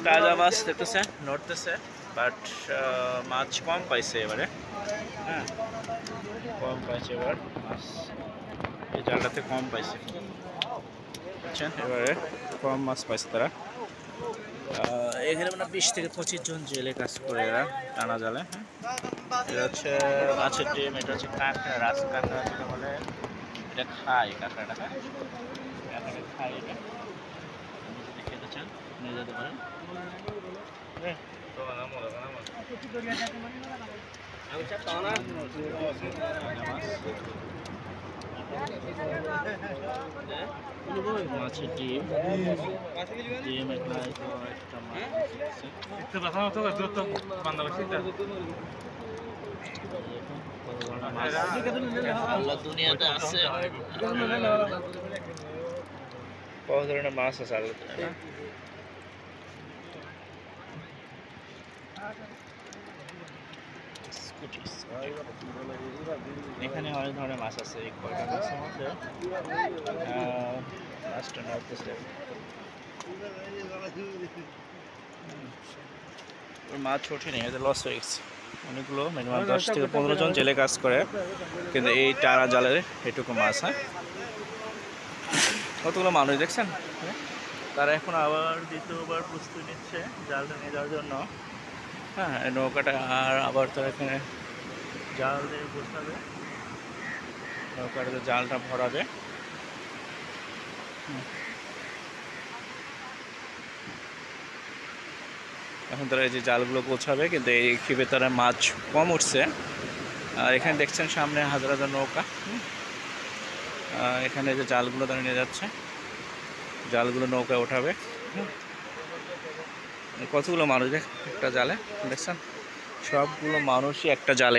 তাজা মাছ দেখতেছে নড়তেছে, বাট মাছ কম পাইছে এবারে। হ্যাঁ, কম পাইছে এবার মাছ, এই জালটাতে কম পাইছে বুঝছেন, এবারে কম মাছ পাইছে তারা। এখানে মানে 20 থেকে 25 জন জেলে কাজ করে এরা টানা জালে। হ্যাঁ, এটা হচ্ছে মাছের ডিম, এটা হচ্ছে কাঁকড়া, রাজ কাঁকড়া যেটা বলে, এটা খাই কাঁকড়াটা। হ্যাঁ, কাঁকড়াটা খাই, এটা যদি খেতে চান নিয়ে যেতে পারেন। হ্যাঁ, মাছের ডিম, ডিম একটা দুনিয়াতে আছে কত ধরনের মাছ আছে আলাদা। এখানে অনেক ধরনের মাছ আছে, এই কয়টা মাছের মধ্যে মাছটা নড়তেছে, মাছ ওঠেনি, এদের লস হয়ে গেছে অনেকগুলো। মিনিমাম 10 থেকে 15 জন জেলে কাজ করে, কিন্তু এই টানা জালের এটুকু মাছ। হ্যাঁ, কতগুলো মানুষ দেখছেন, তারা এখন আবার দ্বিতীয়বার প্রস্তুতি নিচ্ছে জালটা নিয়ে যাওয়ার জন্য। হ্যাঁ, নৌকাটা আর আবার তারা এখানে জাল দিয়ে বসাবে, নৌকাটাতে জালটা ভরাবে। এখন তারা এই যে জালগুলো গোছাবে, কিন্তু এই ক্ষেপে তারা মাছ কম উঠছে। আর এখানে দেখছেন সামনে হাজার হাজার নৌকা, এখানে যে জালগুলো তারা নিয়ে যাচ্ছে, জালগুলো নৌকায় ওঠাবে। কতগুলো মানুষ একটা জালে দেখছেন, সবগুলো মানুষই একটা জালে।